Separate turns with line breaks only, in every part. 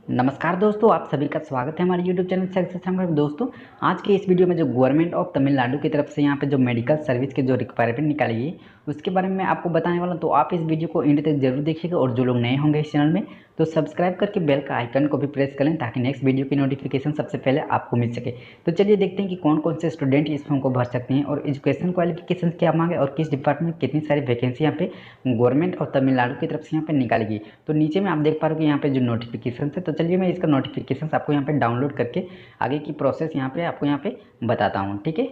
नमस्कार दोस्तों, आप सभी का स्वागत है हमारे यूट्यूब चैनल सक्सेस में। दोस्तों, आज के इस वीडियो में जो गवर्नमेंट ऑफ तमिलनाडु की तरफ से यहाँ पे जो मेडिकल सर्विस के जो रिक्वायरमेंट निकाली गई उसके बारे में आपको बताने वाला हूं। तो आप इस वीडियो को एंड तक जरूर देखिएगा और जो लोग नए होंगे इस चैनल में तो सब्सक्राइब करके बेल का आइकन को भी प्रेस कर लें ताकि नेक्स्ट वीडियो की नोटिफिकेशन सबसे पहले आपको मिल सके। तो चलिए देखते हैं कि कौन कौन से स्टूडेंट इस फॉर्म को भर सकते हैं और एजुकेशन क्वालिफिकेशन क्या मांगे और किस डिपार्टमेंट में कितनी सारी वैकेंसी यहाँ पे गवर्नमेंट ऑफ तमिलनाडु की तरफ से यहाँ पे निकाली गई। तो नीचे में आप देख पा रहे हो कि यहाँ पे जो नोटिफिकेशन है, तो चलिए मैं इसका नोटिफिकेशन आपको यहाँ पे डाउनलोड करके आगे की प्रोसेस यहाँ पे आपको यहाँ पे बताता हूँ। ठीक है,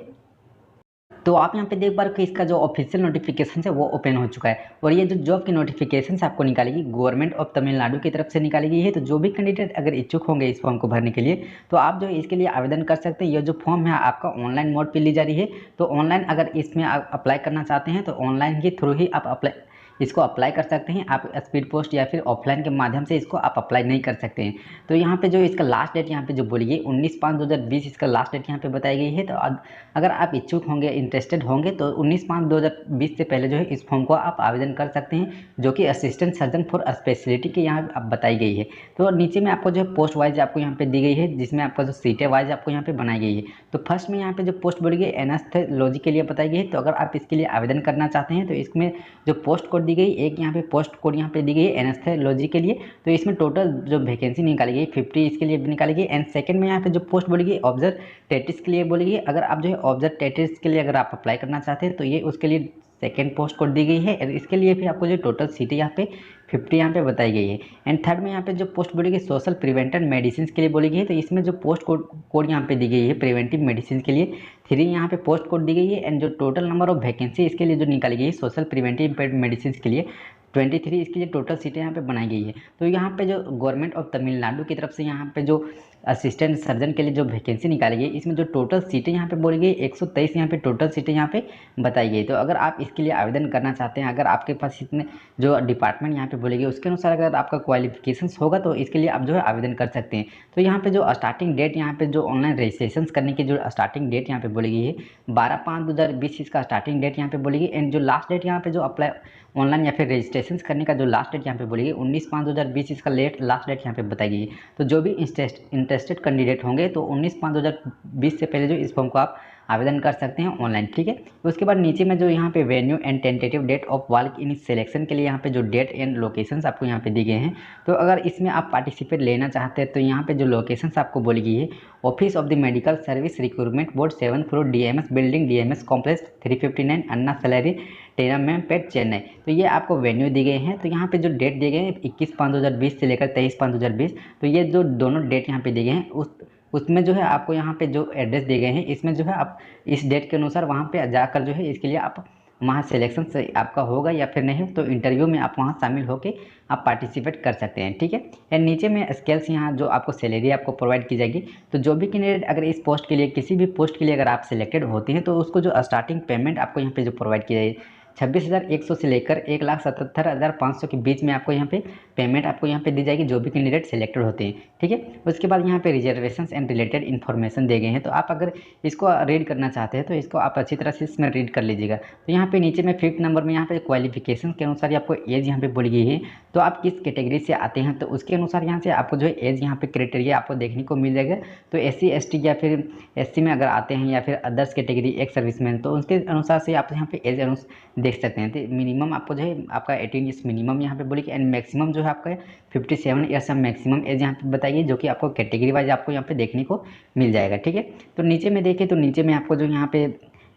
तो आप यहाँ पे देख पा रहे हो कि इसका जो ऑफिशियल नोटिफिकेशन है वो ओपन हो चुका है और ये जो जॉब की नोटिफिकेशन आपको निकालेगी गवर्नमेंट ऑफ तमिलनाडु की तरफ से निकाली गई है। तो जो भी कैंडिडेट अगर इच्छुक होंगे इस फॉर्म को भरने के लिए तो आप जो है इसके लिए आवेदन कर सकते हैं। ये जो फॉर्म है आपका ऑनलाइन मोड पे ली जा रही है। तो ऑनलाइन अगर इसमें आप अप्लाई करना चाहते हैं तो ऑनलाइन के थ्रू ही आप इसको अप्लाई कर सकते हैं। आप स्पीड पोस्ट या फिर ऑफलाइन के माध्यम से इसको आप अप्लाई नहीं कर सकते हैं। तो यहाँ पे जो इसका लास्ट डेट यहाँ पे जो बोली गई 19/5/2020 इसका लास्ट डेट यहाँ पे बताई गई है। तो अगर आप इच्छुक होंगे, इंटरेस्टेड होंगे तो 19/5/2020 से पहले जो है इस फॉर्म को आप आवेदन कर सकते हैं, जो कि असिस्टेंट सर्जन फॉर स्पेशलिटी के यहाँ आप बताई गई है। तो नीचे में आपको जो है पोस्ट वाइज आपको यहाँ पे दी गई है, जिसमें आपका जो सीटें वाइज आपको यहाँ पे बनाई गई है। तो फर्स्ट में यहाँ पे जो पोस्ट बोली गई एनास्थेलॉजी के लिए बताई गई है। तो अगर आप इसके लिए आवेदन करना चाहते हैं तो इसमें जो पोस्ट कोड दी गई, एक यहाँ पे पोस्ट कोड यहाँ पे दी गई है एनास्थेलॉजी के लिए। तो इसमें टोटल जो वैकेंसी निकाली गई 50 इसके लिए निकाली गई। एंड सेकंड में यहाँ पे जो पोस्ट बोली गई ऑब्जर्वेटेटिव्स के लिए बोली गई। अगर आप जो है ऑब्जर्वेटेटिव्स के लिए अगर आप अप्लाई करना चाहते हैं तो ये उसके लिए सेकेंड पोस्ट कोड दी गई है और इसके लिए भी आपको जो टोटल सीटें यहाँ पे 50 यहाँ पे बताई गई है। एंड थर्ड में यहाँ पे जो पोस्ट बोली गई सोशल प्रिवेंटिव मेडिसिन के लिए बोली गई है। तो इसमें जो पोस्ट कोड यहाँ पे दी गई है प्रिवेंटिव मेडिसिन के लिए 3 यहाँ पे पोस्ट कोड दी गई है। एंड जो टोटल नंबर ऑफ वैकेंसी इसके लिए जो निकाली गई है सोशल प्रिवेंटिव मेडिसिन के लिए 23 इसके लिए टोटल सीटें यहाँ पे बनाई गई है। तो यहाँ पे जो गवर्नमेंट ऑफ तमिलनाडु की तरफ से यहाँ पे जो असिस्टेंट सर्जन के लिए जो वैकेंसी निकाली गई इसमें जो टोटल सीटें यहाँ पे बोली गई 123 यहाँ पे टोटल सीटें यहाँ पे बताई गई। तो अगर आप इसके लिए आवेदन करना चाहते हैं, अगर आपके पास इतने जो डिपार्टमेंट यहाँ पे बोली गई उसके अनुसार अगर आपका क्वालिफिकेशन होगा तो इसके लिए आप जो है आवेदन कर सकते हैं। तो यहाँ पे जो स्टार्टिंग डेट यहाँ पे जो ऑनलाइन रजिस्ट्रेशन करने की जो स्टार्टिंग डेट यहाँ पे बोली गई है 12/5/2020 इसका स्टार्टिंग डेट यहाँ पे बोली गई। एंड जो लास्ट डेट यहाँ पे जो अप्लाई ऑनलाइन या फिर रजिस्ट्रेशन करने का जो लास्ट डेट यहाँ पे बोली गई 19/5/2020 इसका लास्ट डेट यहाँ पे बताई गई है। तो जो भी इंटरेस्टेड कैंडिडेट होंगे तो 19/5/2020 से पहले जो इस फॉर्म को आप आवेदन कर सकते हैं ऑनलाइन। ठीक है, उसके बाद नीचे में जो यहाँ पे venue and tentative date of walk in selection के लिए यहाँ पे जो डेट एंड लोकेशंस आपको यहाँ पे दी गए हैं। तो अगर इसमें आप पार्टिसिपेट लेना चाहते हैं तो यहाँ पे जो लोकेशंस आपको बोली गई है office of the medical service recruitment board 7th floor DMS building DMS complex 359 Anna Salai Teynampet Chennai. तो ये आपको वेन्यू दी गए हैं। तो यहाँ पे जो डेट दिए गए हैं 21/5/2020 से लेकर 23/5/2020 तो ये जो दोनों डेट यहाँ पे दिए गए हैं उसमें जो है आपको यहाँ पे जो एड्रेस दिए गए हैं इसमें जो है आप इस डेट के अनुसार वहाँ पे जाकर जो है इसके लिए आप वहाँ सिलेक्शन से आपका होगा या फिर नहीं तो इंटरव्यू में आप वहाँ शामिल होकर आप पार्टिसिपेट कर सकते हैं। ठीक है, एंड नीचे में स्केल्स यहाँ जो आपको सैलरी आपको प्रोवाइड की जाएगी। तो जो भी कैंडिडेट अगर इस पोस्ट के लिए किसी भी पोस्ट के लिए अगर आप सिलेक्टेड होते हैं तो उसको जो स्टार्टिंग पेमेंट आपको यहाँ पे जो प्रोवाइड की जाएगी 26,100 से लेकर 1,77,500 के बीच में आपको यहाँ पे पेमेंट आपको यहाँ पे दी जाएगी जो भी कैंडिडेट सिलेक्टेड होते हैं। ठीक है, उसके बाद यहाँ पे रिजर्वेशन एंड रिलेटेड इन्फॉर्मेशन दिए गए हैं। तो आप अगर इसको रीड करना चाहते हैं तो इसको आप अच्छी तरह से इसमें रीड कर लीजिएगा। तो यहाँ पे नीचे में 5th नंबर में यहाँ पे क्वालिफिकेशन के अनुसार आपको एज यहाँ पे बोली गई है। तो आप किस कैटेगरी से आते हैं तो उसके अनुसार यहाँ से आपको जो है एज यहाँ पे क्राइटेरिया आपको देखने को मिल जाएगा। तो SC ST या फिर SC में अगर आते हैं या फिर अदर्स कैटेगरी एक सर्विसमैन तो उसके अनुसार से आप यहाँ पे एज देख सकते हैं। तो मिनिमम आपको जो है आपका 18 ईयर्स मिनिमम यहाँ पे बोली एंड मैक्सिमम जो है आपका 57 ईयर्स मैक्सिमम एज यहाँ पे बताइए, जो कि आपको कैटेगरी वाइज आपको यहाँ पे देखने को मिल जाएगा। ठीक है, तो नीचे में देखिए तो नीचे में आपको जो यहाँ पे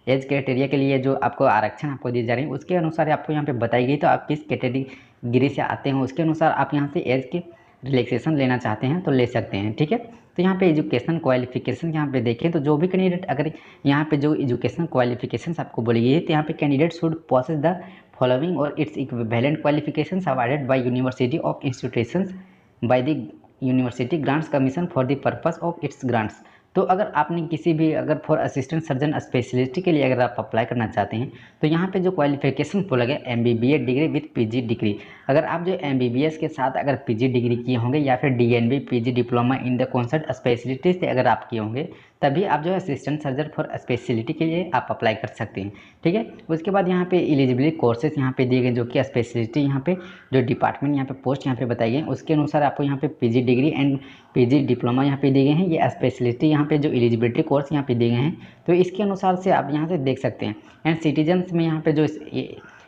एज क्राइटेरिया के लिए जो आपको आरक्षण आपको दी जा रही है उसके अनुसार आपको यहाँ पे बताई गई। तो आप किस कैटेगरी से आते हैं उसके अनुसार आप यहाँ से एज के रिलैक्सेशन लेना चाहते हैं तो ले सकते हैं। ठीक है, तो यहाँ पे एजुकेशन क्वालिफिकेशन यहाँ पे देखें तो जो भी कैंडिडेट अगर यहाँ पे जो एजुकेशन क्वालिफिकेशंस आपको बोली गई है तो यहाँ पे candidate should possess the following और its equivalent qualifications awarded by university of institutions by the university grants commission for the purpose of its grants. तो अगर आपने किसी भी अगर फॉर असिस्टेंट सर्जन स्पेशलिस्ट के लिए अगर आप अप्लाई करना चाहते हैं तो यहाँ पे जो क्वालिफिकेशन बोला गया MBBS degree with PG degree. अगर आप जो MBBS के साथ अगर PG डिग्री किए होंगे या फिर DNB PG diploma in the concert speciality से अगर आप किए होंगे तभी आप जो है असिस्टेंट सर्जन फॉर स्पेशलिटी के लिए आप अप्लाई कर सकते हैं। ठीक है, उसके बाद यहाँ पे एलिजिबिलिटी कोर्सेज यहाँ पे दिए गए जो कि स्पेशलिटी यहाँ पे जो डिपार्टमेंट यहाँ पे पोस्ट यहाँ पे बताई गई उसके अनुसार आपको यहाँ पे PG degree and PG diploma यहाँ पे दिए गए हैं। ये स्पेशलिटी यहाँ पे जो एलिजिबिलिटी कोर्स यहाँ पे दिए गए हैं तो इसके अनुसार से आप यहाँ से देख सकते हैं। एंड सिटीजन्स में यहाँ पे जो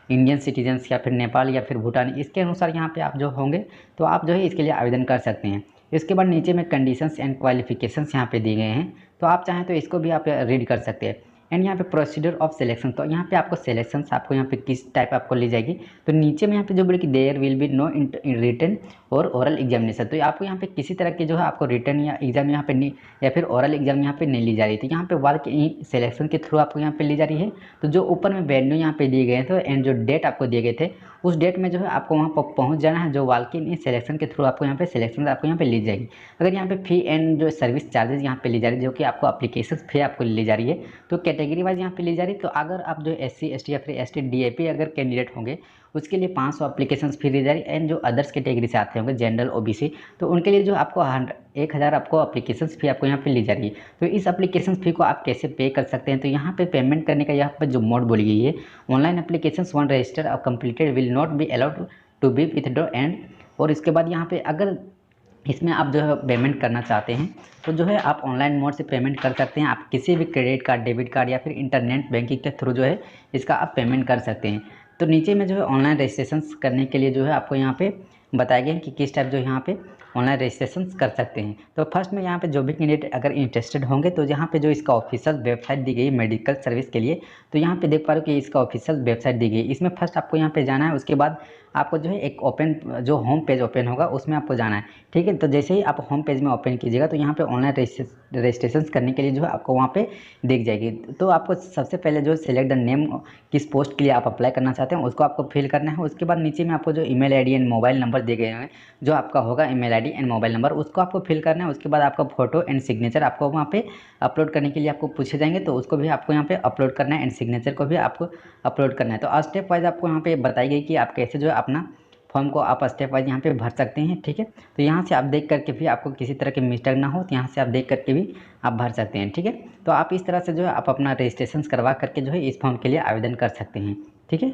इंडियन सिटीजन्स या फिर नेपाल या फिर भूटान इसके अनुसार यहाँ पे आप जो होंगे तो आप जो है इसके लिए आवेदन कर सकते हैं। इसके बाद नीचे में कंडीशंस एंड क्वालिफिकेशंस यहाँ पे दिए गए हैं तो आप चाहें तो इसको भी आप रीड कर सकते हैं। एंड यहाँ पे प्रोसीजर ऑफ सिलेक्शन, तो यहाँ पे आपको सिलेक्शंस आपको यहाँ पे किस टाइप आपको ली जाएगी तो नीचे में यहाँ पे जो बोले कि there will be no written और ओरल एग्जामिनेशन, तो आपको यहाँ पे किसी तरह की जो है आपको रिटर्न या एग्जाम यहाँ पे नहीं या फिर ओरल एग्जाम यहाँ पे नहीं ली जा रही थी। यहाँ पे वर्क सिलेक्शन के थ्रू आपको यहाँ पे ली जा रही है। तो जो ऊपर में वेन्यू यहाँ पे दिए गए थे एंड जो डेट आपको दिए गए थे उस डेट में जो है आपको वहाँ पर पहुँच जाना है। जो वाल्क इन सिलेक्शन के थ्रू आपको यहाँ पे सिलेक्शन आपको यहाँ पे ली जाएगी। अगर यहाँ पे फी एंड जो सर्विस चार्जेस यहाँ पे ली जा रही है जो कि आपको एप्लीकेशन फी आपको ली जा रही है तो कैटेगरी वाइज यहाँ पे ली जा रही है। तो अगर आप जो SC ST या फिर ST DAP अगर कैंडिडेट होंगे उसके लिए 500 एप्लीकेशन फी ली जा रही है। एंड जो अदर्स कैटेगरी से आते होंगे जनरल OBC तो उनके लिए जो आपको 1000 आपको एप्लीकेशन फ़ी आपको यहाँ पे ली जा रही है। तो इस एप्लीकेशन फ़ी को आप कैसे पे कर सकते हैं तो यहाँ पे पेमेंट करने का यहाँ पर जो मोड बोली गई है ऑनलाइन एप्लीकेशन वन रजिस्टर और completed will not be allowed to be withdrawn. और इसके बाद यहाँ पे अगर इसमें आप जो है पेमेंट करना चाहते हैं तो जो है आप ऑनलाइन मोड से पेमेंट कर सकते हैं। आप किसी भी क्रेडिट कार्ड डेबिट कार्ड या फिर इंटरनेट बैंकिंग के थ्रू जो है इसका आप पेमेंट कर सकते हैं। तो नीचे में जो है ऑनलाइन रजिस्ट्रेशन करने के लिए जो है आपको यहाँ पे बताया गया है कि किस टाइप जो यहाँ पे ऑनलाइन रजिस्ट्रेशन कर सकते हैं। तो फर्स्ट में यहाँ पे जो भी कैंडिडेट अगर इंटरेस्टेड होंगे तो यहाँ पे जो इसका ऑफिशियल वेबसाइट दी गई मेडिकल सर्विस के लिए तो यहाँ पे देख पा रहे हो कि इसका ऑफिशियल वेबसाइट दी गई। इसमें फर्स्ट आपको यहाँ पे जाना है, उसके बाद आपको जो है एक ओपन जो होम पेज ओपन होगा उसमें आपको जाना है। ठीक है, तो जैसे ही आप होम पेज में ओपन कीजिएगा तो यहाँ पे ऑनलाइन रजिस्ट्रेशन करने के लिए जो है आपको वहाँ पे दिख जाएगी। तो आपको सबसे पहले जो सिलेक्ट द नेम किस पोस्ट के लिए आप अप्लाई करना चाहते हैं उसको आपको फिल करना है। उसके बाद नीचे में आपको जो email ID and mobile number दिए गए हैं जो आपका होगा email ID and mobile number उसको आपको फिल करना है। उसके बाद आपका फोटो एंड सिग्नेचर आपको वहाँ पे अपलोड करने के लिए आपको पूछे जाएंगे तो उसको भी आपको यहाँ पे अपलोड करना है एंड सिग्नेचर को भी आपको अपलोड करना है। तो स्टेप वाइज आपको यहाँ पे बताई गई कि आप कैसे जो है अपना फॉर्म को आप स्टेप वाइज यहाँ पे भर सकते हैं। ठीक है, तो यहाँ से आप देख करके भी आपको किसी तरह की मिस्टेक ना हो तो यहाँ से आप देख करके भी आप भर सकते हैं। ठीक है, तो आप इस तरह से जो है आप अपना रजिस्ट्रेशन करवा करके जो है इस फॉर्म के लिए आवेदन कर सकते हैं। ठीक है।